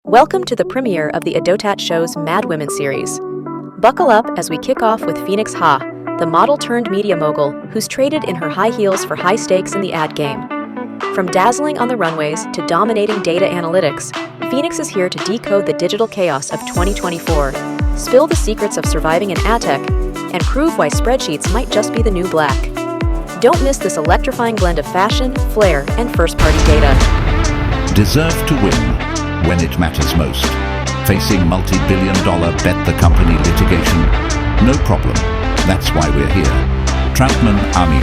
Welcome to the premiere of the Adotat Show's Mad Women series. Buckle up as we kick off with Phoenix Ha, the model-turned-media mogul who's traded in her high heels for high stakes in the ad game. From dazzling on the runways to dominating data analytics, Phoenix is here to decode the digital chaos of 2024, spill the secrets of surviving in ad tech, and prove why spreadsheets might just be the new black. Don't miss this electrifying blend of fashion, flair, and first-party data. Deserve to win when it matters most. Facing multi-billion-dollar bet the company litigation? No problem. That's why we're here. Trautman Amin,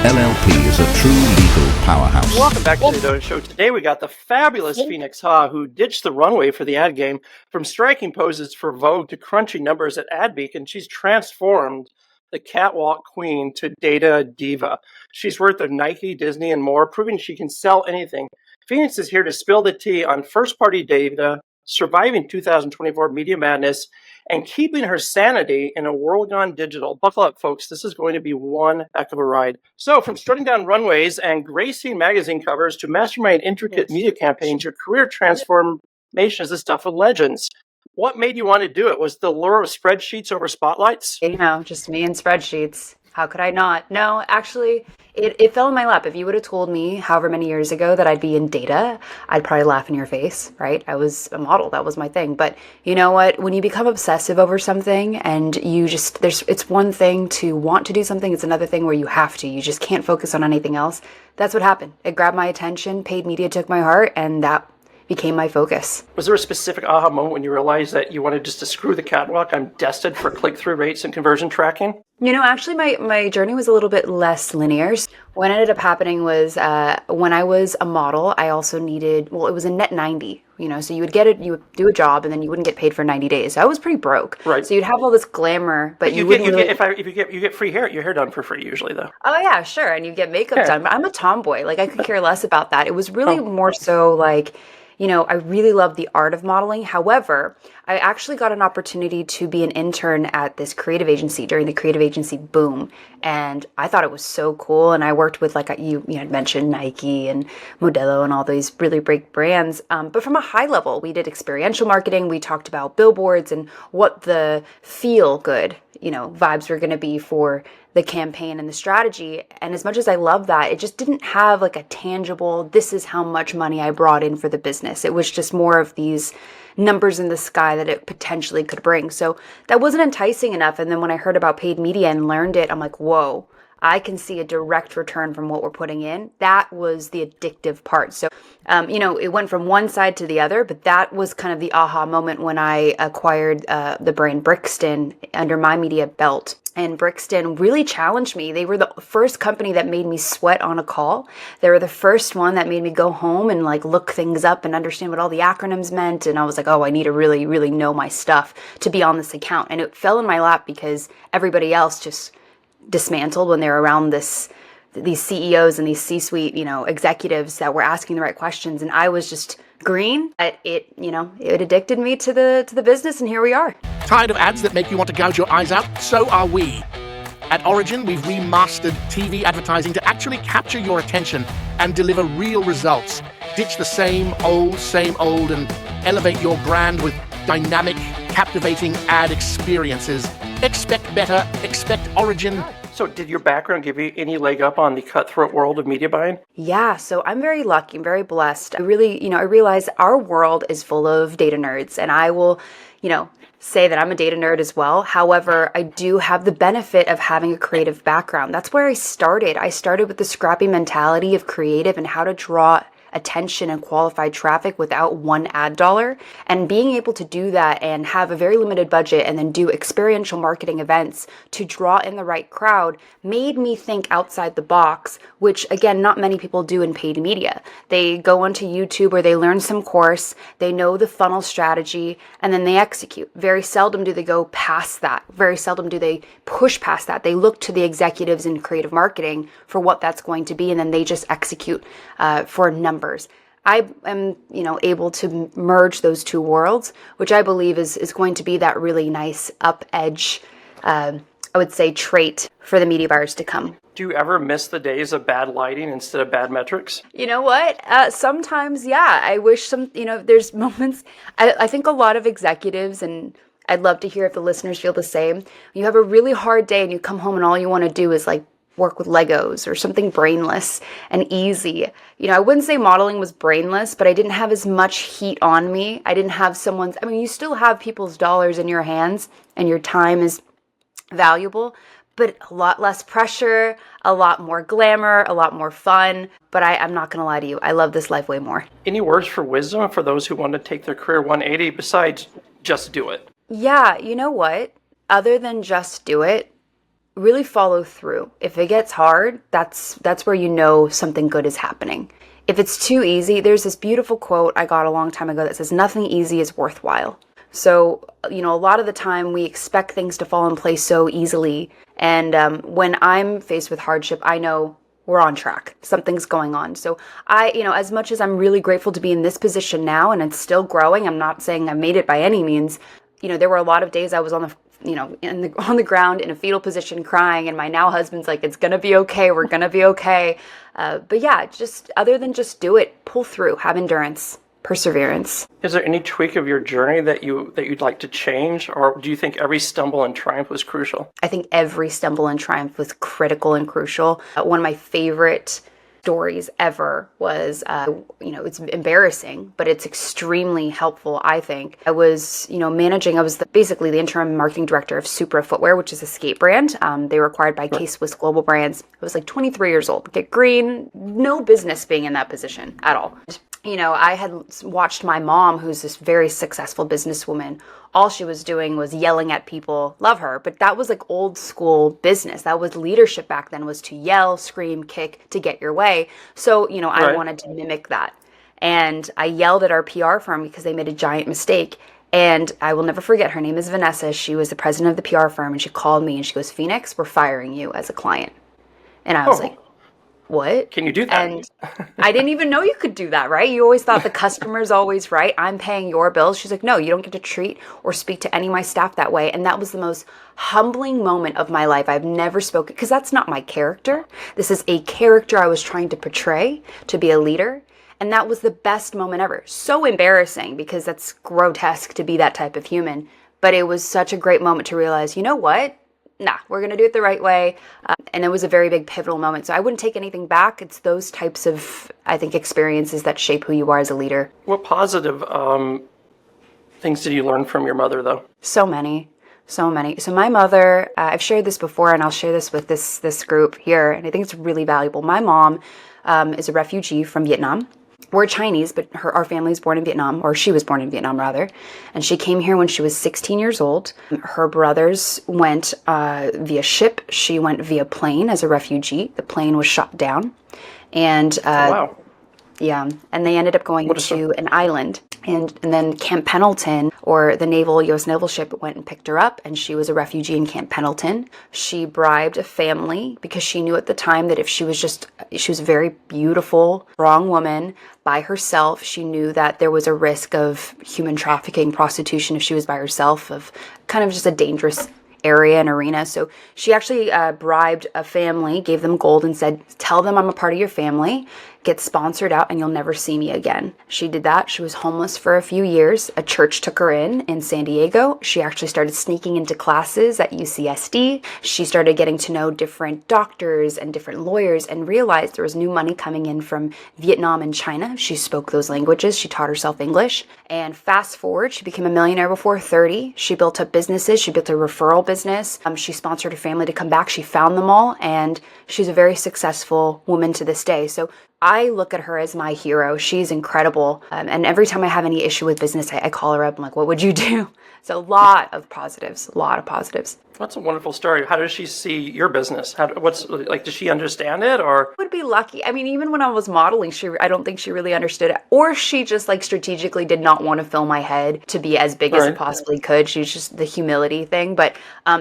LLP is a true legal powerhouse. Welcome back to the Adotat Show. Today we got the fabulous Phoenix Ha, who ditched the runway for the ad game. From striking poses for Vogue to crunching numbers at AdBeacon, she's transformed the catwalk queen to data diva. She's worth of Nike, Disney, and more, proving she can sell anything. Phoenix is here to spill the tea on first-party data, surviving 2024 media madness, and keeping her sanity in a world gone digital. Buckle up, folks. This is going to be one heck of a ride. So, from strutting down runways and gracing magazine covers to mastermind intricate media campaigns, your career transformation is the stuff of legends. What made you want to do it? Was the lure of spreadsheets over spotlights? You know, just me and spreadsheets. How could I not? No, actually, it fell in my lap. If you would have told me however many years ago that I'd be in data, I'd probably laugh in your face, right? I was a model. That was my thing. But you know what? When you become obsessive over something and you just, it's one thing to want to do something. It's another thing where you have to. You just can't focus on anything else. That's what happened. It grabbed my attention. Paid media took my heart, and that became my focus. Was there a specific aha moment when you realized that you wanted just to screw the catwalk? I'm destined for click-through rates and conversion tracking? You know, actually, my journey was a little bit less linear. What ended up happening was when I was a model, I also needed, well, it was a net 90, you know, so you would do a job and then you wouldn't get paid for 90 days. So I was pretty broke. Right. So you'd have all this glamour, but you get free hair, your hair done for free usually though. Oh yeah, sure. And you get makeup done, but I'm a tomboy. Like I could care less about that. It was really more so like, you know, I really love the art of modeling. However, I actually got an opportunity to be an intern at this creative agency during the creative agency boom. And I thought it was so cool. And I worked with, like you had mentioned, Nike and Modelo and all these really big brands. But from a high level, we did experiential marketing. We talked about billboards and what the feel good, you know, vibes were going to be for the campaign and the strategy. And as much as I love that, it just didn't have like a tangible, this is how much money I brought in for the business. It was just more of these numbers in the sky that it potentially could bring. So that wasn't enticing enough. And then when I heard about paid media and learned it, I'm like, whoa, I can see a direct return from what we're putting in. That was the addictive part. So, you know, it went from one side to the other, but that was kind of the aha moment when I acquired the brand Brixton under my media belt. And Brixton really challenged me. They were the first company that made me sweat on a call. They were the first one that made me go home and like look things up and understand what all the acronyms meant. And I was like, oh, I need to really, really know my stuff to be on this account. And it fell in my lap because everybody else just dismantled when they were around these CEOs and these C-suite, you know, executives that were asking the right questions. And I was just green. It addicted me to the business, and here we are. Tired of ads that make you want to gouge your eyes out? So are we. At Origin, we've remastered TV advertising to actually capture your attention and deliver real results. Ditch the same old, and elevate your brand with dynamic, captivating ad experiences. Expect better. Expect Origin. So did your background give you any leg up on the cutthroat world of media buying? Yeah, so I'm very lucky. I'm very blessed. I realize our world is full of data nerds, and I will, say that I'm a data nerd as well. However, I do have the benefit of having a creative background. That's where I started. I started with the scrappy mentality of creative and how to draw attention and qualified traffic without one ad dollar, and being able to do that and have a very limited budget and then do experiential marketing events to draw in the right crowd made me think outside the box, which again, not many people do in paid media. They go onto YouTube or they learn some course, they know the funnel strategy, and then they execute. Very seldom do they go past that. Very seldom do they push past that. They look to the executives in creative marketing for what that's going to be, and then they just execute for numbers. I am, able to merge those two worlds, which I believe is going to be that really nice up edge I would say, trait for the media buyers to come. Do you ever miss the days of bad lighting instead of bad metrics? You know what? Sometimes, yeah. I wish there's moments. I think a lot of executives, and I'd love to hear if the listeners feel the same. You have a really hard day and you come home and all you want to do is like work with Legos or something brainless and easy. I wouldn't say modeling was brainless, but I didn't have as much heat on me. I didn't have you still have people's dollars in your hands and your time is valuable, but a lot less pressure, a lot more glamour, a lot more fun. But I'm not going to lie to you. I love this life way more. Any words for wisdom for those who want to take their career 180 besides just do it? Yeah, you know what? Other than just do it, really follow through. If it gets hard, that's where you know something good is happening. If it's too easy, there's this beautiful quote I got a long time ago that says, nothing easy is worthwhile. So, a lot of the time we expect things to fall in place so easily. And when I'm faced with hardship, I know we're on track. Something's going on. So as much as I'm really grateful to be in this position now and it's still growing, I'm not saying I made it by any means. There were a lot of days I was on the ground in a fetal position crying, and my now husband's like, it's going to be okay. We're going to be okay. But yeah, just other than just do it, pull through, have endurance, perseverance. Is there any tweak of your journey that you'd like to change, or do you think every stumble and triumph was crucial? I think every stumble and triumph was critical and crucial. One of my favorite stories ever was, it's embarrassing, but it's extremely helpful, I think. I was, I was basically the interim marketing director of Supra Footwear, which is a skate brand. They were acquired by K-Swiss Global Brands. I was like 23 years old. Get green, no business being in that position at all. I had watched my mom, who's this very successful businesswoman. All she was doing was yelling at people, love her. But that was like old school business. That was leadership back then, was to yell, scream, kick to get your way. So, I wanted to mimic that. And I yelled at our PR firm because they made a giant mistake. And I will never forget, her name is Vanessa. She was the president of the PR firm. And she called me and she goes, Phoenix, we're firing you as a client. And I was like, what? Can you do that? And I didn't even know you could do that, right? You always thought the customer's always right. I'm paying your bills. She's like, no, you don't get to treat or speak to any of my staff that way. And that was the most humbling moment of my life. I've never spoken, because that's not my character. This is a character I was trying to portray, to be a leader. And that was the best moment ever. So embarrassing, because that's grotesque to be that type of human. But it was such a great moment to realize, you know what? Nah, we're going to do it the right way. And it was a very big pivotal moment. So I wouldn't take anything back. It's those types of, I think, experiences that shape who you are as a leader. What positive things did you learn from your mother, though? So many. So my mother, I've shared this before, and I'll share this with this group here, and I think it's really valuable. My mom is a refugee from Vietnam. We're Chinese, but our family is born in Vietnam, or she was born in Vietnam, rather. And she came here when she was 16 years old. Her brothers went via ship. She went via plane as a refugee. The plane was shot down. And wow. Yeah, and they ended up going to an island. And then Camp Pendleton, or the U.S. naval ship, went and picked her up, and she was a refugee in Camp Pendleton. She bribed a family because she knew at the time that if she was a very beautiful, strong woman by herself. She knew that there was a risk of human trafficking, prostitution if she was by herself, of kind of just a dangerous area and arena. So she actually bribed a family, gave them gold, and said, tell them I'm a part of your family, get sponsored out, and you'll never see me again. She did that. She was homeless for a few years. A church took her in San Diego. She actually started sneaking into classes at UCSD. She started getting to know different doctors and different lawyers, and realized there was new money coming in from Vietnam and China. She spoke those languages. She taught herself English. And fast forward, she became a millionaire before 30. She built up businesses. She built a referral business. She sponsored her family to come back. She found them all, and she's a very successful woman to this day. So I look at her as my hero. She's incredible. And every time I have any issue with business, I call her up. I'm like, what would you do? So a lot of positives. That's a wonderful story. How does she see your business? Does she understand it, or? Would be lucky. I mean, even when I was modeling, I don't think she really understood it. Or she just strategically did not want to fill my head to be as big as it possibly could. She's just the humility thing. But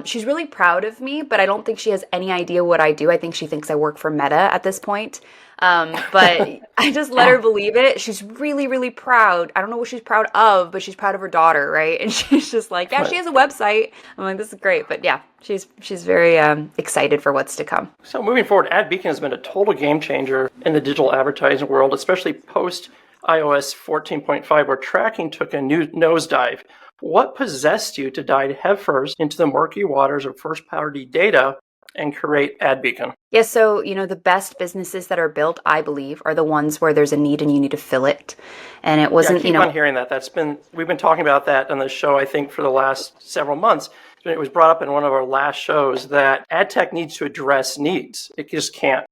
she's really proud of me, but I don't think she has any idea what I do. I think she thinks I work for Meta at this point. But I just let her believe it. She's really, really proud. I don't know what she's proud of, but she's proud of her daughter, right? And she's just like, yeah, she has a website. I'm like, this is great. But yeah, she's very excited for what's to come. So moving forward, AdBeacon has been a total game changer in the digital advertising world, especially post iOS 14.5, where tracking took a new nosedive. What possessed you to dive headfirst into the murky waters of first-party data and create AdBeacon? Yeah, so, the best businesses that are built, I believe, are the ones where there's a need and you need to fill it. And it wasn't, I keep on hearing that. We've been talking about that on the show, I think, for the last several months. It was brought up in one of our last shows that ad tech needs to address needs. It just can't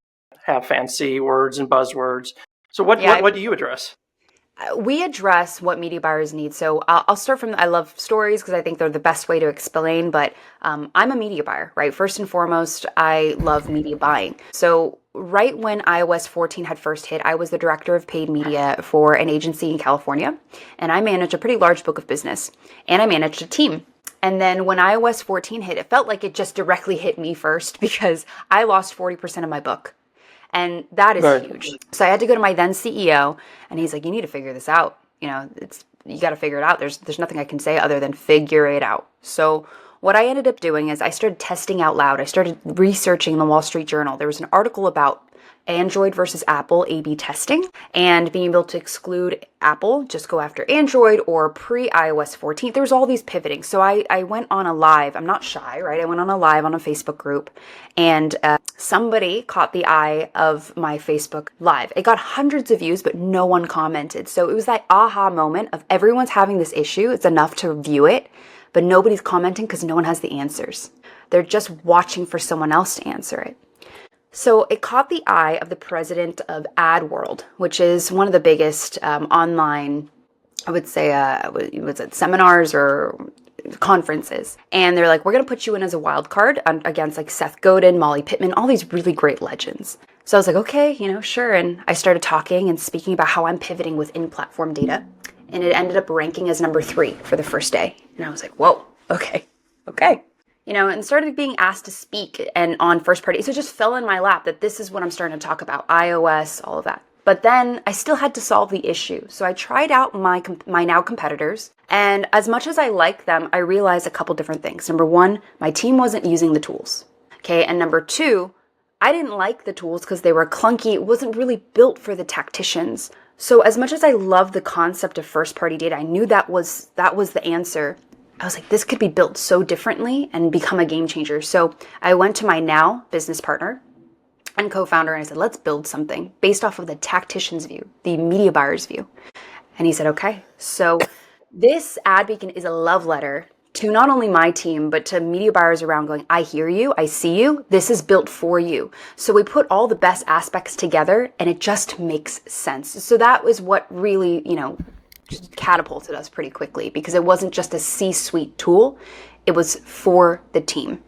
have fancy words and buzzwords. So what do you address? We address what media buyers need. So I'll start from, I love stories because I think they're the best way to explain, but I'm a media buyer, right? First and foremost, I love media buying. So right when iOS 14 had first hit, I was the director of paid media for an agency in California, and I managed a pretty large book of business, and I managed a team. And then when iOS 14 hit, it felt like it just directly hit me first because I lost 40% of my book. And that is huge. So I had to go to my then CEO, and he's like, you need to figure this out. You got to figure it out. There's nothing I can say other than figure it out. So what I ended up doing is I started testing out loud. I started researching the Wall Street Journal. There was an article about Android versus Apple A/B testing and being able to exclude Apple, just go after Android, or pre-iOS 14. There was all these pivoting. So I went on a live. I'm not shy, right? I went on a live on a Facebook group, and somebody caught the eye of my Facebook live. It got hundreds of views, but no one commented. So it was that aha moment of everyone's having this issue. It's enough to view it, but nobody's commenting because no one has the answers. They're just watching for someone else to answer it. So it caught the eye of the president of AdWorld, which is one of the biggest online, I would say, seminars or conferences. And they're like, we're going to put you in as a wild card against like Seth Godin, Molly Pittman, all these really great legends. So I was like, okay, sure. And I started talking and speaking about how I'm pivoting with in-platform data. And it ended up ranking as number 3 for the first day. And I was like, whoa, okay. And started being asked to speak and on first party. So it just fell in my lap that this is what I'm starting to talk about, iOS, all of that. But then I still had to solve the issue. So I tried out my now competitors. And as much as I like them, I realized a couple different things. Number 1, my team wasn't using the tools. Okay. And number 2, I didn't like the tools because they were clunky. It wasn't really built for the tacticians. So as much as I love the concept of first party data, I knew that was the answer. I was like, this could be built so differently and become a game changer. So I went to my now business partner and co-founder, and I said, let's build something based off of the tactician's view, the media buyer's view. And he said, okay. So this AdBeacon is a love letter to not only my team, but to media buyers around going, I hear you, I see you, this is built for you. So we put all the best aspects together and it just makes sense. So that was what really, just catapulted us pretty quickly because it wasn't just a C-suite tool. It was for the team.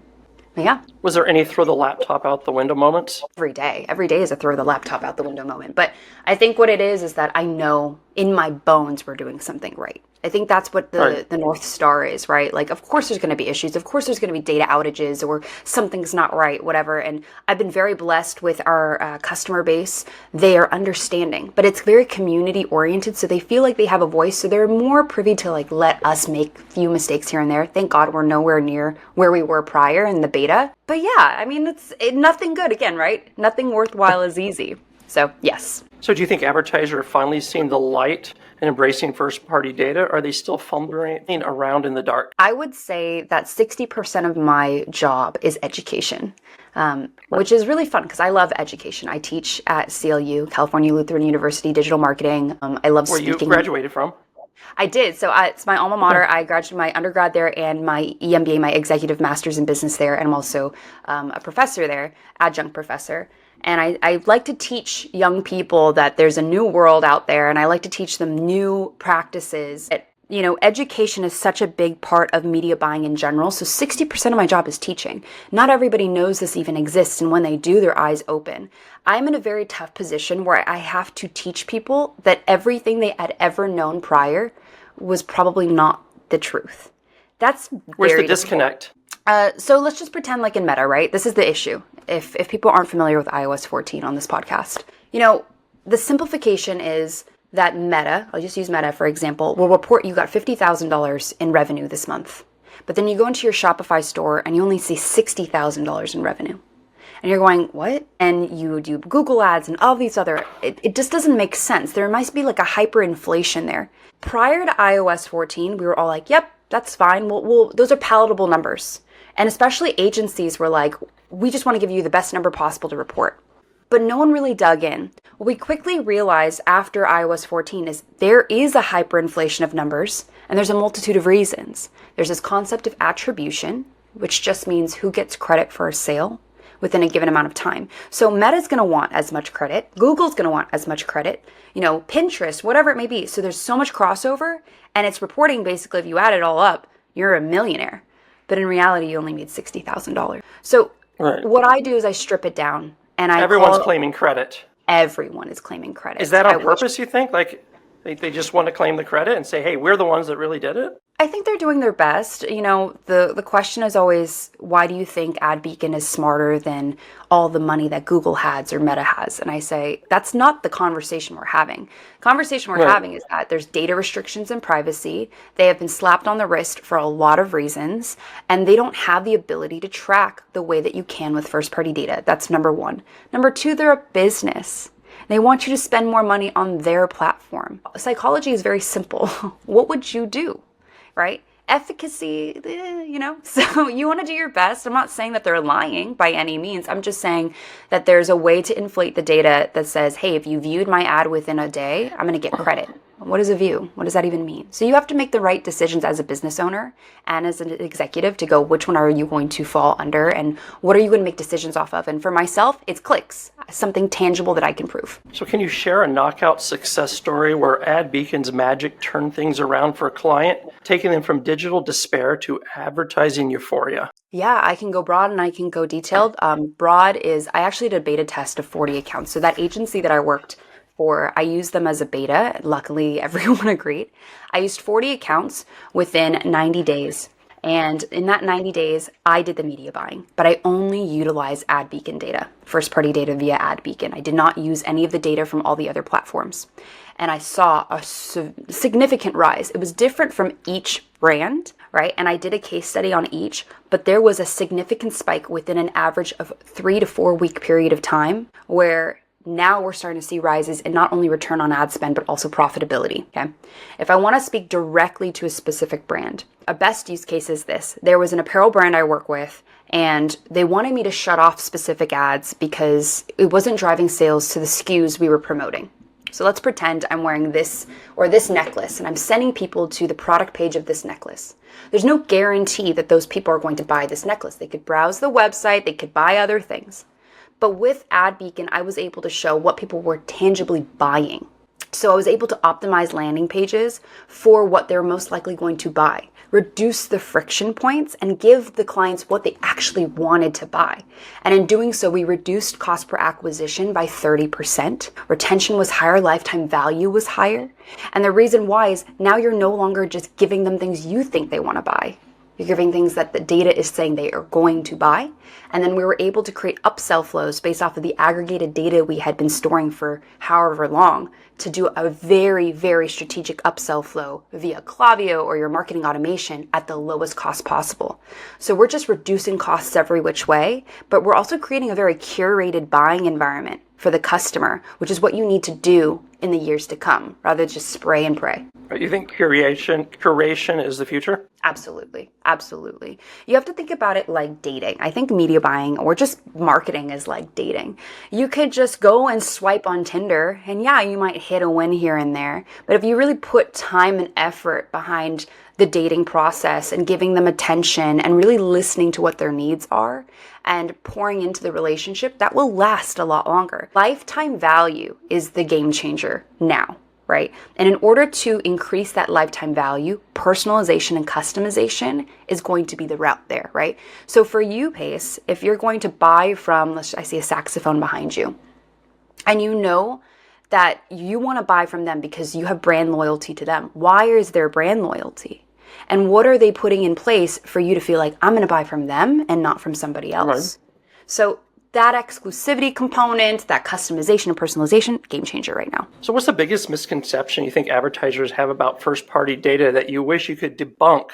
Yeah. Was there any throw the laptop out the window moments? Every day is a throw the laptop out the window moment. But I think what it is that I know in my bones we're doing something right. I think that's what the North Star is, right? Like, of course there's going to be issues. Of course there's going to be data outages or something's not right, whatever. And I've been very blessed with our customer base. They are understanding, but it's very community oriented. So they feel like they have a voice. So they're more privy to like, let us make a few mistakes here and there. Thank God we're nowhere near where we were prior in the beta. But yeah, I mean, it's nothing good again, right? Nothing worthwhile is easy. So yes. So do you think advertisers are finally seeing the light and embracing first-party data? Or are they still fumbling around in the dark? I would say that 60% of my job is education, which is really fun because I love education. I teach at CLU, California Lutheran University, digital marketing. I love speaking. Where you graduated from? I did. So it's my alma mater. I graduated my undergrad there and my EMBA, my executive master's in business there. And I'm also a professor there, adjunct professor. And I like to teach young people that there's a new world out there, and I like to teach them new practices. Education is such a big part of media buying in general. So 60% of my job is teaching. Not everybody knows this even exists, and when they do, their eyes open. I'm in a very tough position where I have to teach people that everything they had ever known prior was probably not the truth. That's Where's the disconnect? So let's just pretend like in Meta, right? This is the issue. If people aren't familiar with iOS 14 on this podcast, The simplification is that Meta, I'll just use Meta for example, will report you got $50,000 in revenue this month. But then you go into your Shopify store and you only see $60,000 in revenue. And you're going, what? And you do Google ads and all these other, it just doesn't make sense. There must be like a hyperinflation there. Prior to iOS 14, we were all like, yep, that's fine. Those are palatable numbers. And especially agencies were like, we just want to give you the best number possible to report. But no one really dug in. What we quickly realized after iOS 14 is there is a hyperinflation of numbers, and there's a multitude of reasons. There's this concept of attribution, which just means who gets credit for a sale within a given amount of time. So Meta's going to want as much credit. Google's going to want as much credit. Pinterest, whatever it may be. So there's so much crossover, and it's reporting basically if you add it all up, you're a millionaire. But in reality, you only made $60,000. So What I do is I strip it down. And everyone's claiming credit. Everyone is claiming credit. Is that on purpose, you think? Like, they just want to claim the credit and say, hey, we're the ones that really did it? I think they're doing their best. The question is always, why do you think AdBeacon is smarter than all the money that Google has or Meta has? And I say, that's not the conversation we're having. The conversation we're having is that there's data restrictions and privacy. They have been slapped on the wrist for a lot of reasons, and they don't have the ability to track the way that you can with first-party data. That's number one. Number two, they're a business. They want you to spend more money on their platform. Psychology is very simple. What would you do? Right? Efficacy, so you want to do your best. I'm not saying that they're lying by any means. I'm just saying that there's a way to inflate the data that says, hey, if you viewed my ad within a day, I'm going to get credit. What is a view? What does that even mean? So you have to make the right decisions as a business owner and as an executive to go, which one are you going to fall under and what are you going to make decisions off of? And for myself, it's clicks, something tangible that I can prove. So can you share a knockout success story where AdBeacon's magic turned things around for a client, taking them from digital despair to advertising euphoria? Yeah, I can go broad and I can go detailed. Broad is, I actually did a beta test of 40 accounts. So that agency that I worked for, I used them as a beta. Luckily, everyone agreed. I used 40 accounts within 90 days. And in that 90 days, I did the media buying, but I only utilized AdBeacon data, first-party data via AdBeacon. I did not use any of the data from all the other platforms. And I saw a significant rise. It was different from each brand, right? And I did a case study on each, but there was a significant spike within an average of 3 to 4 week period of time where now we're starting to see rises in not only return on ad spend, but also profitability, okay? If I want to speak directly to a specific brand, a best use case is this. There was an apparel brand I work with, and they wanted me to shut off specific ads because it wasn't driving sales to the SKUs we were promoting. So let's pretend I'm wearing this or this necklace, and I'm sending people to the product page of this necklace. There's no guarantee that those people are going to buy this necklace. They could browse the website, they could buy other things. But with AdBeacon, I was able to show what people were tangibly buying. So I was able to optimize landing pages for what they're most likely going to buy, reduce the friction points, and give the clients what they actually wanted to buy. And in doing so, we reduced cost per acquisition by 30%. Retention was higher, lifetime value was higher. And the reason why is now you're no longer just giving them things you think they want to buy. You're giving things that the data is saying they are going to buy. And then we were able to create upsell flows based off of the aggregated data we had been storing for however long to do a very, very strategic upsell flow via Klaviyo or your marketing automation at the lowest cost possible. So we're just reducing costs every which way, but we're also creating a very curated buying environment for the customer, which is what you need to do in the years to come, rather than just spray and pray. You think curation is the future? Absolutely. Absolutely. You have to think about it like dating. I think media buying or just marketing is like dating. You could just go and swipe on Tinder and yeah, you might hit a win here and there. But if you really put time and effort behind the dating process and giving them attention and really listening to what their needs are and pouring into the relationship, that will last a lot longer. Lifetime value is the game changer now. Right? And in order to increase that lifetime value, personalization and customization is going to be the route there, right? So for you, Pace, if you're going to buy from, I see a saxophone behind you, and you know that you want to buy from them because you have brand loyalty to them. Why is there brand loyalty? And what are they putting in place for you to feel like I'm going to buy from them and not from somebody else? Right. So that exclusivity component, that customization and personalization, game changer right now. So what's the biggest misconception you think advertisers have about first-party data that you wish you could debunk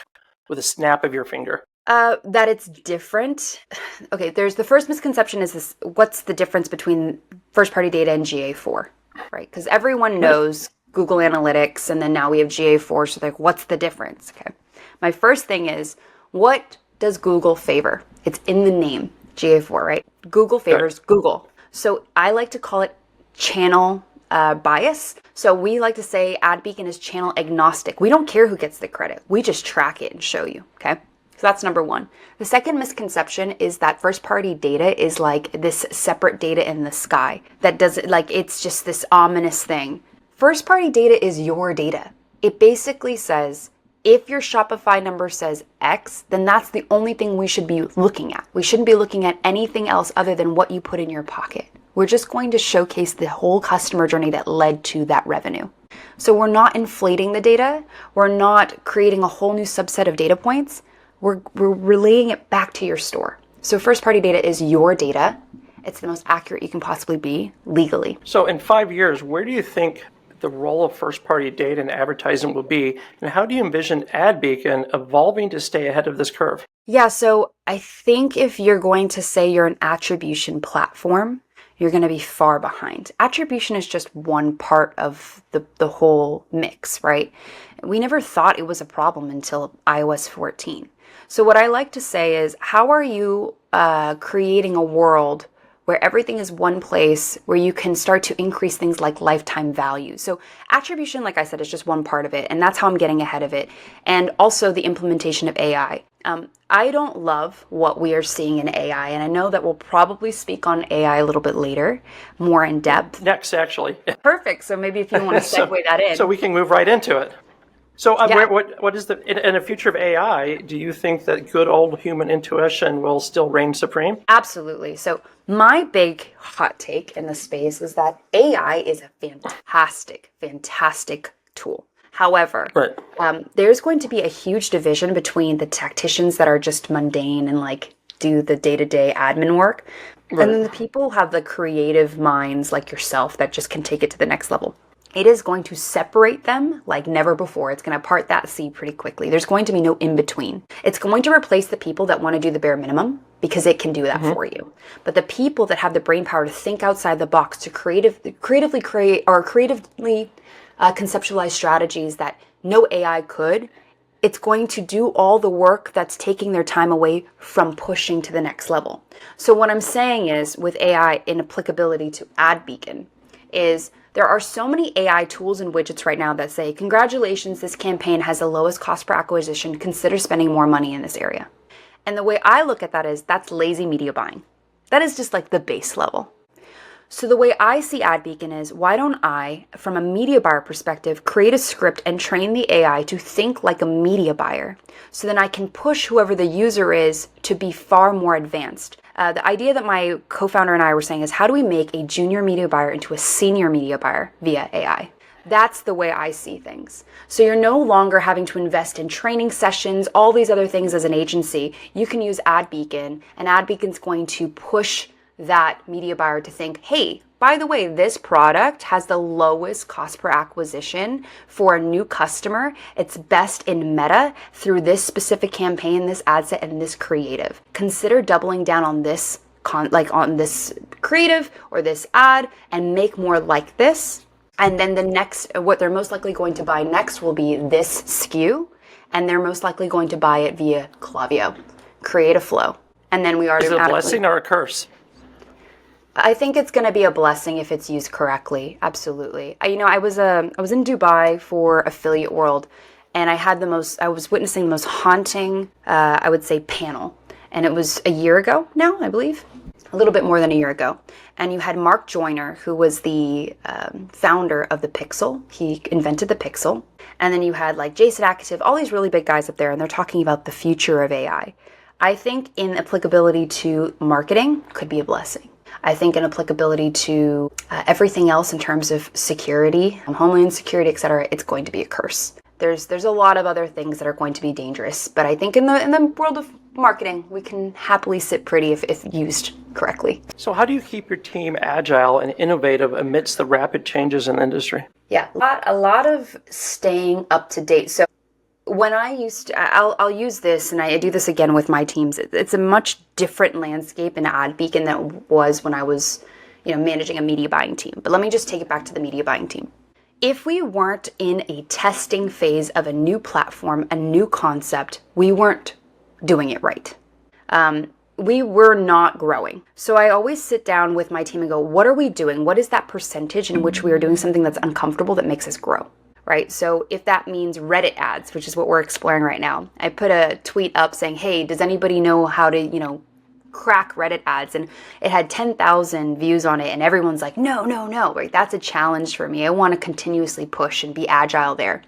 with a snap of your finger? That it's different. Okay, there's the first misconception is this: what's the difference between first-party data and GA4, right? Because everyone knows Google Analytics, and then now we have GA4, so like, what's the difference? Okay, my first thing is, what does Google favor? It's in the name, GA4, right? Google favors Google. So I like to call it channel bias. So we like to say AdBeacon is channel agnostic. We don't care who gets the credit. We just track it and show you, okay? So that's number one. The second misconception is that first-party data is like this separate data in the sky that doesn't, like, it's just this ominous thing. First-party data is your data. It basically says, if your Shopify number says X, then that's the only thing we should be looking at. We shouldn't be looking at anything else other than what you put in your pocket. We're just going to showcase the whole customer journey that led to that revenue. So we're not inflating the data. We're not creating a whole new subset of data points. We're relaying it back to your store. So first-party data is your data. It's the most accurate you can possibly be legally. So in 5 years, where do you think the role of first-party data in advertising will be, and how do you envision AdBeacon evolving to stay ahead of this curve? Yeah, so I think if you're going to say you're an attribution platform, you're going to be far behind. Attribution is just one part of the whole mix, right? We never thought it was a problem until iOS 14. So what I like to say is, how are you creating a world where everything is one place, where you can start to increase things like lifetime value? So attribution, like I said, is just one part of it, and that's how I'm getting ahead of it. And also the implementation of AI. I don't love what we are seeing in AI, and I know that we'll probably speak on AI a little bit later, more in depth. Next, actually. Perfect. So maybe if you want to segue that in. So we can move right into it. So what is in the future of AI, do you think that good old human intuition will still reign supreme? Absolutely. So my big hot take in the space is that AI is a fantastic tool. However, there's going to be a huge division between the tacticians that are just mundane and like do the day-to-day admin work, and then the people who have the creative minds like yourself that just can take it to the next level. It is going to separate them like never before. It's going to part that sea pretty quickly. There's going to be no in-between. It's going to replace the people that want to do the bare minimum because it can do that for you. But the people that have the brain power to think outside the box, to creatively conceptualize strategies that no AI could, it's going to do all the work that's taking their time away from pushing to the next level. So what I'm saying is, with AI in applicability to AdBeacon, is there are so many AI tools and widgets right now that say, congratulations, this campaign has the lowest cost per acquisition. Consider spending more money in this area. And the way I look at that is, that's lazy media buying. That is just like the base level. So the way I see AdBeacon is, why don't I, from a media buyer perspective, create a script and train the AI to think like a media buyer, so then I can push whoever the user is to be far more advanced. The idea that my co-founder and I were saying is, how do we make a junior media buyer into a senior media buyer via AI? That's the way I see things. So you're no longer having to invest in training sessions, all these other things as an agency. You can use AdBeacon, and AdBeacon's going to push that media buyer to think, hey, by the way, this product has the lowest cost per acquisition for a new customer. It's best in Meta through this specific campaign, this ad set, and this creative. Consider doubling down on this, on this creative or this ad, and make more like this. And then the next, what they're most likely going to buy next will be this SKU, and they're most likely going to buy it via Klaviyo. Create a flow. And then we already Is it a blessing or a curse? I think it's going to be a blessing if it's used correctly. Absolutely. I was in Dubai for Affiliate World, and I was witnessing the most haunting, I would say, panel. And it was a year ago now, I believe, a little bit more than a year ago. And you had Mark Joyner, who was the founder of the Pixel. He invented the Pixel. And then you had like Jason Aktiv, all these really big guys up there, and they're talking about the future of AI. I think in applicability to marketing could be a blessing. I think in applicability to everything else in terms of security, homeland security, etc., it's going to be a curse. There's a lot of other things that are going to be dangerous, but I think in the world of marketing. We can happily sit pretty if used correctly. So how do you keep your team agile and innovative amidst the rapid changes in the industry? Yeah, a lot of staying up to date. So when I used to, I'll use this, and I do this again with my teams. It's a much different landscape in AdBeacon than it was when I was, managing a media buying team. But let me just take it back to the media buying team. If we weren't in a testing phase of a new platform, a new concept, we weren't doing it right. We were not growing. So I always sit down with my team and go, what are we doing? What is that percentage in which we are doing something that's uncomfortable that makes us grow? Right? So if that means Reddit ads, which is what we're exploring right now, I put a tweet up saying, hey, does anybody know how to, crack Reddit ads? And it had 10,000 views on it, and everyone's like, no, right? That's a challenge for me. I want to continuously push and be agile there.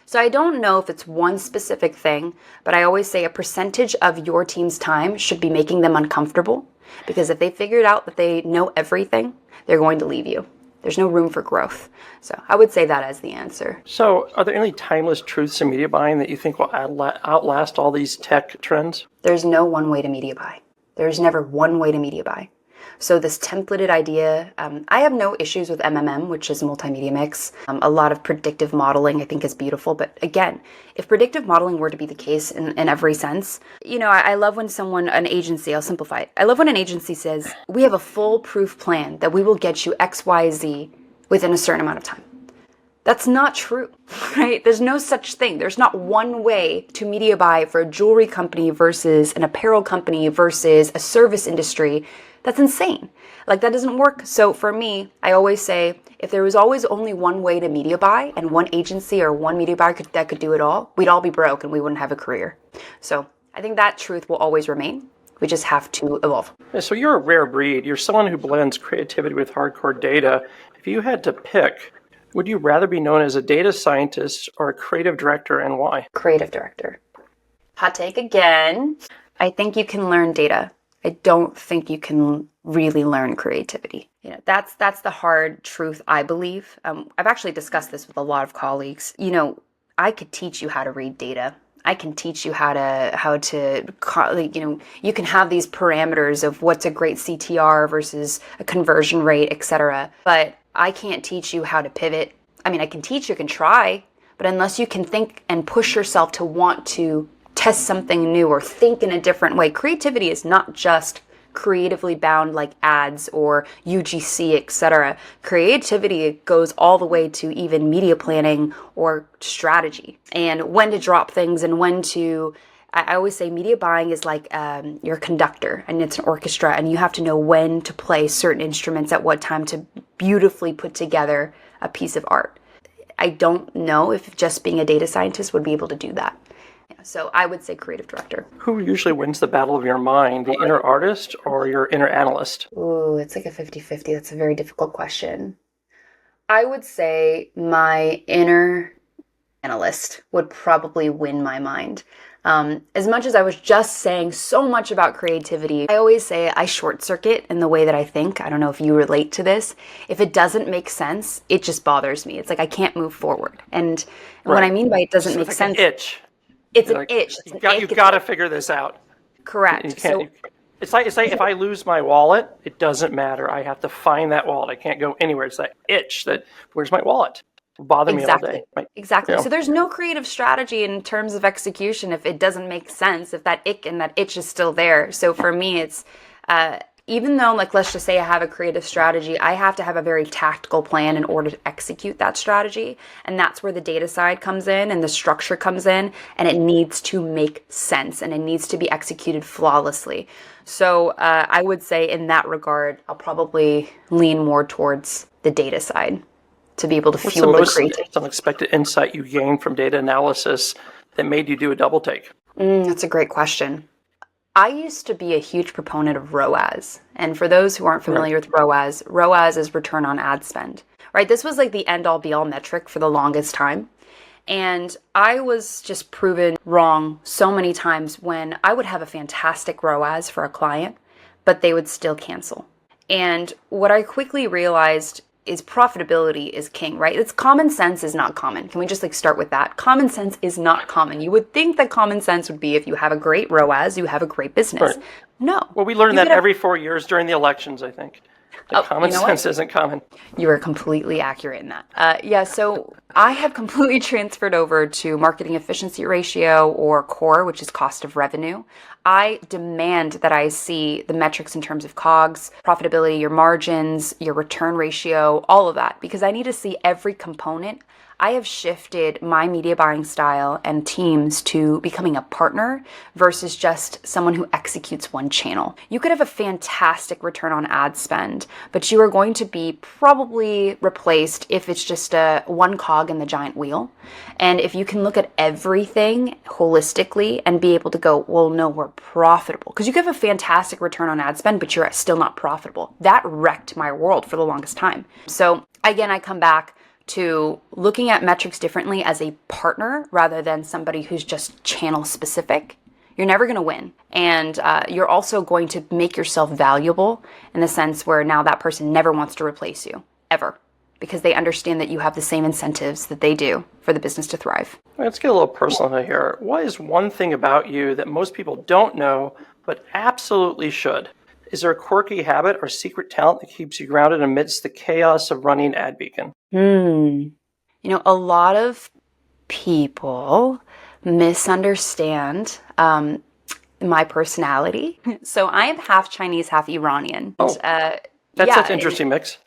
So I don't know if it's one specific thing, but I always say a percentage of your team's time should be making them uncomfortable, because if they figured out that they know everything, they're going to leave you. There's no room for growth. So I would say that as the answer. So are there any timeless truths in media buying that you think will outlast all these tech trends? There's no one way to media buy. There's never one way to media buy. So this templated idea, I have no issues with MMM, which is multimedia mix. A lot of predictive modeling I think is beautiful. But again, if predictive modeling were to be the case in every sense, I love when an agency, I'll simplify it. I love when an agency says, we have a foolproof plan that we will get you X, Y, Z within a certain amount of time. That's not true, right? There's no such thing. There's not one way to media buy for a jewelry company versus an apparel company versus a service industry. That's insane. Like, that doesn't work. So for me, I always say, if there was always only one way to media buy and one agency or one media buyer that could do it all, we'd all be broke and we wouldn't have a career. So I think that truth will always remain. We just have to evolve. Yeah, so you're a rare breed. You're someone who blends creativity with hardcore data. If you had to pick, would you rather be known as a data scientist or a creative director, and why? Creative director. Hot take again. I think you can learn data. I don't think you can really learn creativity. That's the hard truth, I believe. I've actually discussed this with a lot of colleagues. I could teach you how to read data. I can teach you how to you can have these parameters of what's a great CTR versus a conversion rate, etc. But I can't teach you how to pivot. I mean, I can teach you, can try, but unless you can think and push yourself to want to test something new or think in a different way. Creativity is not just creatively bound like ads or UGC, etc. Creativity goes all the way to even media planning or strategy, and when to drop things and when to. I always say media buying is like your conductor, and it's an orchestra, and you have to know when to play certain instruments at what time to beautifully put together a piece of art. I don't know if just being a data scientist would be able to do that. So I would say creative director. Who usually wins the battle of your mind, the inner artist or your inner analyst? Ooh, it's like a 50-50. That's a very difficult question. I would say my inner analyst would probably win my mind. As much as I was just saying so much about creativity, I always say I short circuit in the way that I think. I don't know if you relate to this. If it doesn't make sense, it just bothers me. It's like I can't move forward. And Right. what I mean by it doesn't So make it's sense. like an itch. It's You're an like, itch. You've got to figure this out. Correct. You can't. It's like if I lose my wallet, it doesn't matter. I have to find that wallet. I can't go anywhere. It's that itch that where's my wallet? It'll bother me all day. Right? Exactly. You know? So there's no creative strategy in terms of execution if it doesn't make sense, if that ick and that itch is still there. So for me, it's even though, like, let's just say I have a creative strategy, I have to have a very tactical plan in order to execute that strategy. And that's where the data side comes in and the structure comes in, and it needs to make sense and it needs to be executed flawlessly. So I would say in that regard, I'll probably lean more towards the data side to be able to What's fuel the the most creativity. unexpected insight you gained from data analysis that made you do a double take? That's a great question. I used to be a huge proponent of ROAS. And for those who aren't familiar with ROAS is return on ad spend, right? This was like the end all be all metric for the longest time. And I was just proven wrong so many times when I would have a fantastic ROAS for a client, but they would still cancel. And what I quickly realized is profitability is king, right? It's common sense is not common. Can we just like start with that? Common sense is not common. You would think that common sense would be if you have a great ROAS, you have a great business. Right. No. Well, we learn You that could have- every 4 years during the elections, I think. That common you know what? sense isn't common. You are completely accurate in that. Yeah, so I have completely transferred over to marketing efficiency ratio, or CORE, which is cost of revenue. I demand that I see the metrics in terms of COGS, profitability, your margins, your return ratio, all of that, because I need to see every component. I have shifted my media buying style and teams to becoming a partner versus just someone who executes one channel. You could have a fantastic return on ad spend, but you are going to be probably replaced if it's just a one cog in the giant wheel. And if you can look at everything holistically and be able to go, well, no, we're profitable. Because you could have a fantastic return on ad spend, but you're still not profitable. That wrecked my world for the longest time. So again, I come back to looking at metrics differently as a partner rather than somebody who's just channel specific. You're never going to win. And you're also going to make yourself valuable in the sense where now that person never wants to replace you, ever, because they understand that you have the same incentives that they do for the business to thrive. Let's get a little personal here. What is one thing about you that most people don't know, but absolutely should? Is there a quirky habit or secret talent that keeps you grounded amidst the chaos of running AdBeacon? You know, a lot of people misunderstand my personality. So I am half Chinese, half Iranian. Oh, that's such an interesting mix.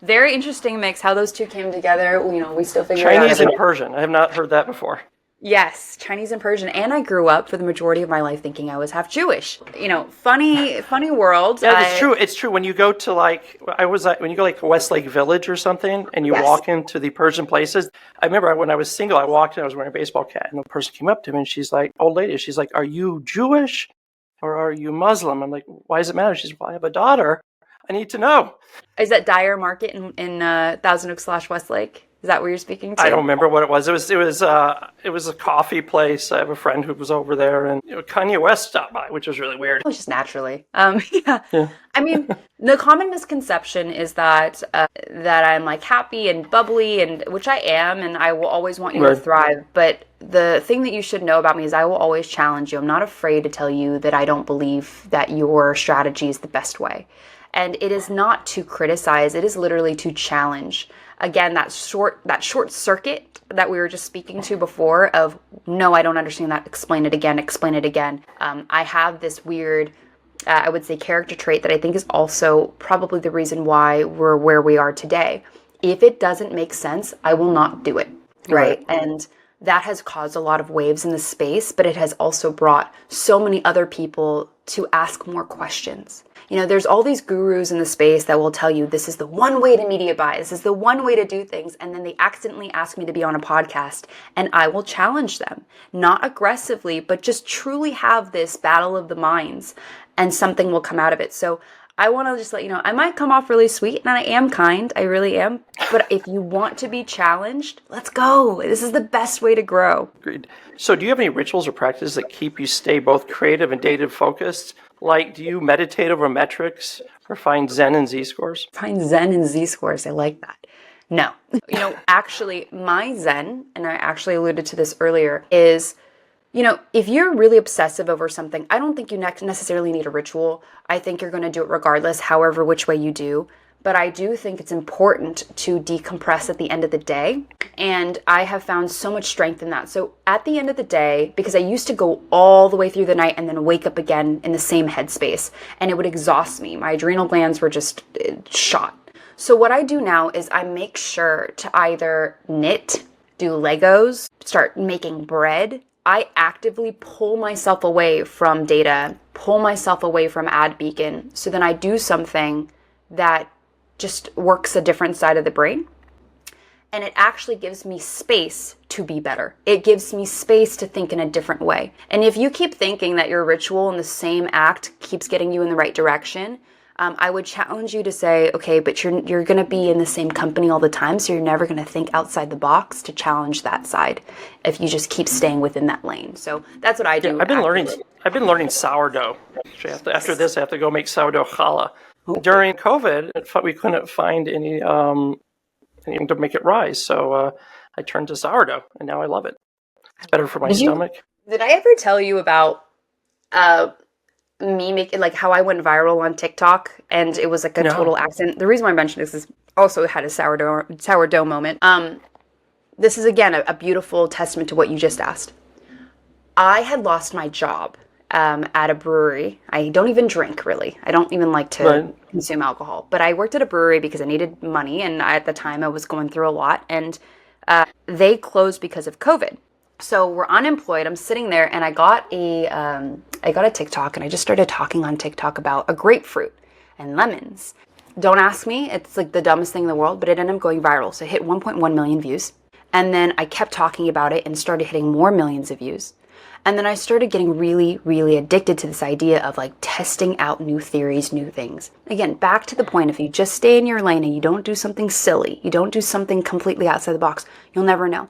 Very interesting mix. How those two came together, you know, we still figure Chinese it out. and Persian. I have not heard that before. Yes, Chinese and Persian. And I grew up for the majority of my life thinking I was half Jewish. You know, funny world. Yeah, it's true. It's true. When you go to when you go like Westlake Village or something and you walk into the Persian places, I remember when I was single, I walked in, I was wearing a baseball cap and the person came up to me and she's like, old lady, she's like, are you Jewish or are you Muslim? I'm like, why does it matter? She's like, well, I have a daughter. I need to know. Is that Dyer Market in Thousand Oaks / Westlake? Is that where you're speaking to? I don't remember what it was. It was a coffee place. I have a friend who was over there, and Kanye West stopped by, which was really weird. It was just naturally. Yeah. I mean, the common misconception is that I'm like happy and bubbly, and which I am, and I will always want you to thrive. But the thing that you should know about me is I will always challenge you. I'm not afraid to tell you that I don't believe that your strategy is the best way. And it is not to criticize, it is literally to challenge. Again, that short circuit that we were just speaking to before of, no, I don't understand that, explain it again. I have this weird, I would say, character trait that I think is also probably the reason why we're where we are today. If it doesn't make sense, I will not do it, right? And that has caused a lot of waves in the space, but it has also brought so many other people to ask more questions. You know, there's all these gurus in the space that will tell you this is the one way to media buy, this is the one way to do things, and then they accidentally ask me to be on a podcast, and I will challenge them. Not aggressively, but just truly have this battle of the minds, and something will come out of it. So I want to just let you know, I might come off really sweet, and I am kind, I really am, but if you want to be challenged, let's go. This is the best way to grow. Agreed. So do you have any rituals or practices that keep you stay both creative and data focused? Like, do you meditate over metrics or find Zen and Z-scores? Find Zen and Z-scores. I like that. No. You know, actually, my Zen, and I actually alluded to this earlier, is, you know, if you're really obsessive over something, I don't think you necessarily need a ritual. I think you're going to do it regardless, however, which way you do. But I do think it's important to decompress at the end of the day. And I have found so much strength in that. So at the end of the day, because I used to go all the way through the night and then wake up again in the same headspace, and it would exhaust me. My adrenal glands were just shot. So what I do now is I make sure to either knit, do Legos, start making bread. I actively pull myself away from data, pull myself away from AdBeacon. So then I do something that just works a different side of the brain. And it actually gives me space to be better. It gives me space to think in a different way. And if you keep thinking that your ritual and the same act keeps getting you in the right direction, I would challenge you to say, okay, but you're going to be in the same company all the time, so you're never going to think outside the box to challenge that side if you just keep staying within that lane. So that's what I do. Yeah, I've been learning sourdough. Actually, after this, I have to go make sourdough challah. During COVID, we couldn't find anything to make it rise, so I turned to sourdough, and now I love it. It's better for my stomach. Did I ever tell you about me making, like, how I went viral on TikTok and it was like a total accident? The reason why I mentioned this is also had a sourdough moment. This is again a beautiful testament to what you just asked. I had lost my job at a brewery. I don't even drink, really. I don't even like to consume alcohol. But I worked at a brewery because I needed money, and at the time I was going through a lot. And they closed because of COVID. So we're unemployed. I'm sitting there, and I got a TikTok, and I just started talking on TikTok about a grapefruit and lemons. Don't ask me. It's like the dumbest thing in the world, but it ended up going viral. So it hit 1.1 million views. And then I kept talking about it and started hitting more millions of views. And then I started getting really, really addicted to this idea of like testing out new theories, new things. Again, back to the point, if you just stay in your lane and you don't do something silly, you don't do something completely outside the box, you'll never know.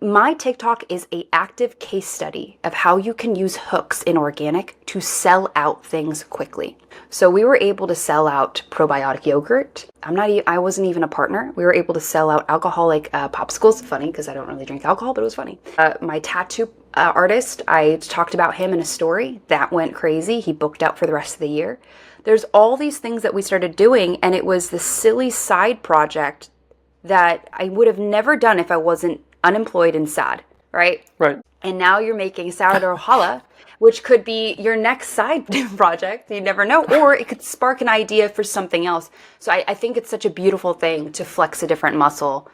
My TikTok is an active case study of how you can use hooks in organic to sell out things quickly. So we were able to sell out probiotic yogurt. I wasn't even a partner. We were able to sell out alcoholic popsicles. Funny, because I don't really drink alcohol, but it was funny. My tattoo artist, I talked about him in a story. That went crazy. He booked out for the rest of the year. There's all these things that we started doing, and it was this silly side project that I would have never done if I wasn't unemployed and sad, right? Right. And now you're making sourdough challah, which could be your next side project. You never know. Or it could spark an idea for something else. So I think it's such a beautiful thing to flex a different muscle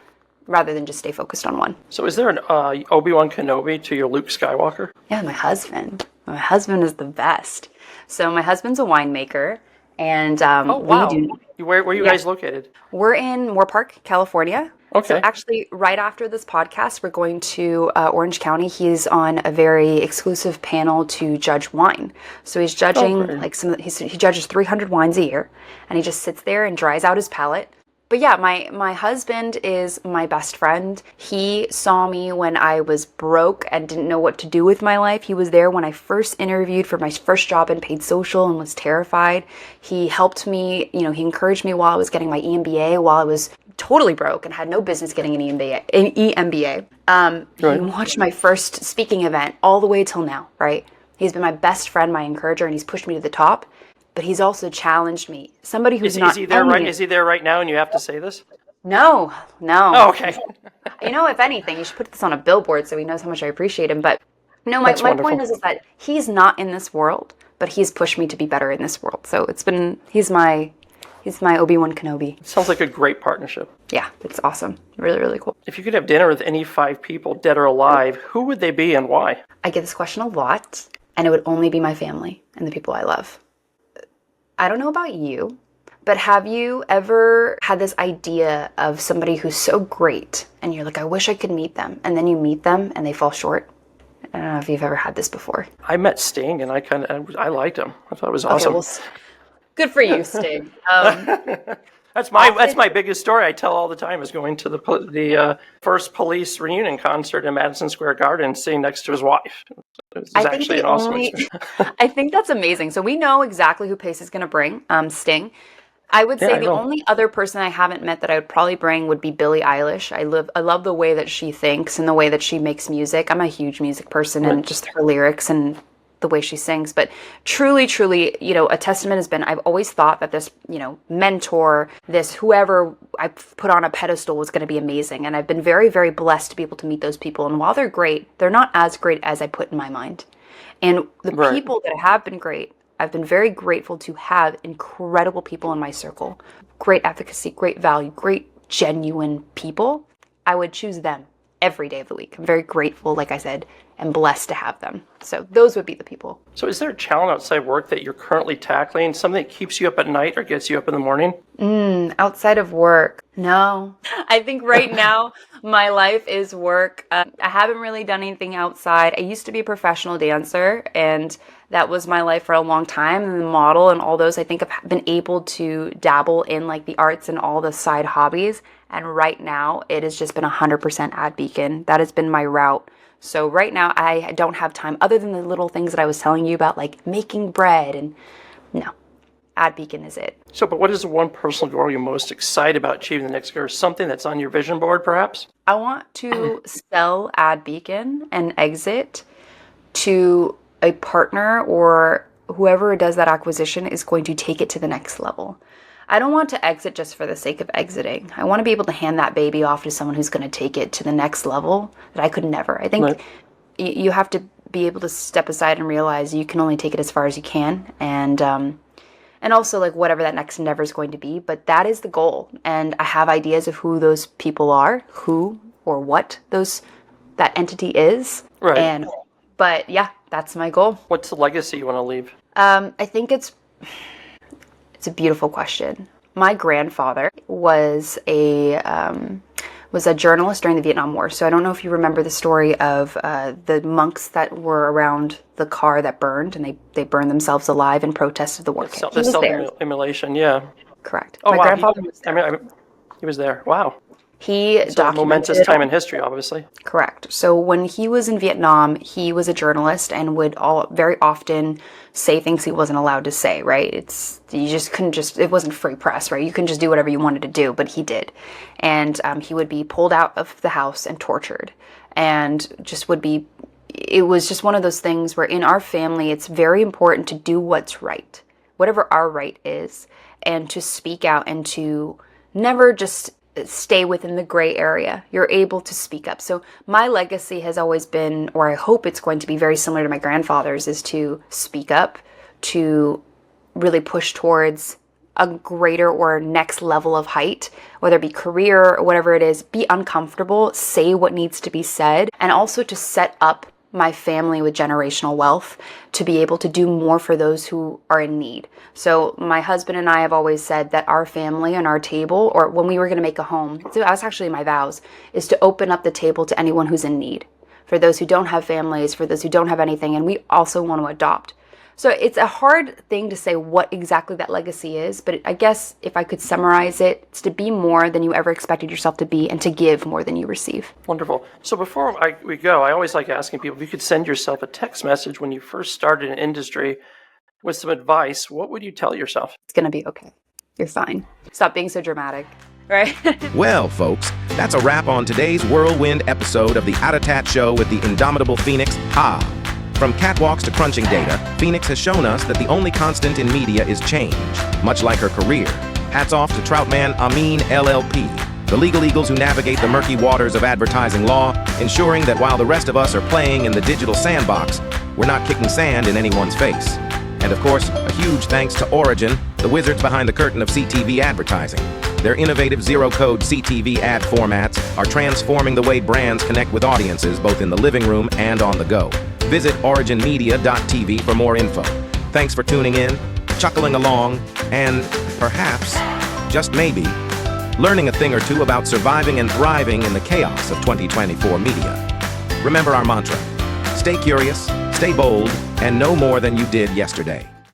rather than just stay focused on one. So is there an Obi-Wan Kenobi to your Luke Skywalker? Yeah, my husband. My husband is the best. So my husband's a winemaker. And oh, wow. Where are you guys located? We're in Moore Park, California. Okay. So actually, right after this podcast, we're going to Orange County. He's on a very exclusive panel to judge wine. So he's judging he judges 300 wines a year, and he just sits there and dries out his palate. But yeah, my husband is my best friend. He saw me when I was broke and didn't know what to do with my life. He was there when I first interviewed for my first job in paid social and was terrified. He helped me, he encouraged me while I was getting my EMBA, while I was totally broke and had no business getting an EMBA. He watched my first speaking event all the way till now, right? He's been my best friend, my encourager, and he's pushed me to the top. But he's also challenged me. Somebody who's Is he there right now and you have to say this? No. Oh, okay. If anything, you should put this on a billboard so he knows how much I appreciate him. But no, my point is that he's not in this world, but he's pushed me to be better in this world. So he's my Obi-Wan Kenobi. Sounds like a great partnership. Yeah, it's awesome. Really, really cool. If you could have dinner with any 5 people, dead or alive, who would they be and why? I get this question a lot, and it would only be my family and the people I love. I don't know about you, but have you ever had this idea of somebody who's so great and you're like, I wish I could meet them, and then you meet them and they fall short? I don't know if you've ever had this before. I met Sting and I liked him. I thought it was awesome. Okay, well, good for you, Sting. That's my biggest story. I tell all the time is going to the first Police reunion concert in Madison Square Garden, sitting next to his wife. It's actually an awesome experience. I think that's amazing. So we know exactly who Pace is going to bring, Sting. I would say the only other person I haven't met that I would probably bring would be Billie Eilish. I love the way that she thinks and the way that she makes music. I'm a huge music person, and just her lyrics and the way she sings. But truly, a testament has been, I've always thought that this, mentor, this whoever I put on a pedestal was going to be amazing. And I've been very, very blessed to be able to meet those people. And while they're great, they're not as great as I put in my mind. And the people that have been great, I've been very grateful to have incredible people in my circle. Great advocacy, great value, great genuine people. I would choose them every day of the week. I'm very grateful, like I said, and blessed to have them. So those would be the people. So is there a challenge outside work that you're currently tackling, something that keeps you up at night or gets you up in the morning? Outside of work, no. I think right now my life is work. I haven't really done anything outside. I used to be a professional dancer, and that was my life for a long time. And the model and all those, I think I've been able to dabble in like the arts and all the side hobbies. And right now it has just been 100% Ad Beacon. That has been my route. So right now I don't have time other than the little things that I was telling you about, like making bread, and no. Ad Beacon is it. So, but what is the one personal goal you're most excited about achieving the next year? Or something that's on your vision board, perhaps? I want to sell Ad Beacon and exit to a partner, or whoever does that acquisition is going to take it to the next level. I don't want to exit just for the sake of exiting. I want to be able to hand that baby off to someone who's going to take it to the next level that I could never. I think you have to be able to step aside and realize you can only take it as far as you can. And also, like, whatever that next endeavor is going to be. But that is the goal. And I have ideas of who those people are, who or what that entity is. Right. But yeah, that's my goal. What's the legacy you want to leave? I think it's a beautiful question. My grandfather was a journalist during the Vietnam War. So I don't know if you remember the story of the monks that were around the car that burned, and they burned themselves alive in protest of the war. The self-immolation, yeah. Correct. Oh, My wow. grandfather was there. He was there. Wow. He documented a momentous time in history, obviously. Correct. So when he was in Vietnam, he was a journalist and would very often say things he wasn't allowed to say, right? It wasn't free press, right? You couldn't just do whatever you wanted to do, but he did. And he would be pulled out of the house and tortured, and it was just one of those things where in our family, it's very important to do what's right, whatever our right is, and to speak out and to never just stay within the gray area. You're able to speak up. So my legacy has always been, or I hope it's going to be very similar to my grandfather's, is to speak up, to really push towards a greater or next level of height, whether it be career or whatever it is. Be uncomfortable, say what needs to be said, and also to set up my family with generational wealth to be able to do more for those who are in need. So my husband and I have always said that our family and our table, or when we were going to make a home, so that's actually my vows, is to open up the table to anyone who's in need, for those who don't have families, for those who don't have anything, and we also want to adopt. So it's a hard thing to say what exactly that legacy is, but I guess if I could summarize it, it's to be more than you ever expected yourself to be and to give more than you receive. Wonderful. So before we go, I always like asking people, if you could send yourself a text message when you first started in industry with some advice, what would you tell yourself? It's going to be okay. You're fine. Stop being so dramatic, right? Well, folks, that's a wrap on today's whirlwind episode of the Attatat Show with the indomitable Phoenix Ha. From catwalks to crunching data, Phoenix has shown us that the only constant in media is change, much like her career. Hats off to Troutman Amin LLP, the legal eagles who navigate the murky waters of advertising law, ensuring that while the rest of us are playing in the digital sandbox, we're not kicking sand in anyone's face. And of course, a huge thanks to Origin, the wizards behind the curtain of CTV advertising. Their innovative zero-code CTV ad formats are transforming the way brands connect with audiences both in the living room and on the go. Visit originmedia.tv for more info. Thanks for tuning in, chuckling along, and perhaps, just maybe, learning a thing or two about surviving and thriving in the chaos of 2024 media. Remember our mantra: stay curious, stay bold, and know more than you did yesterday.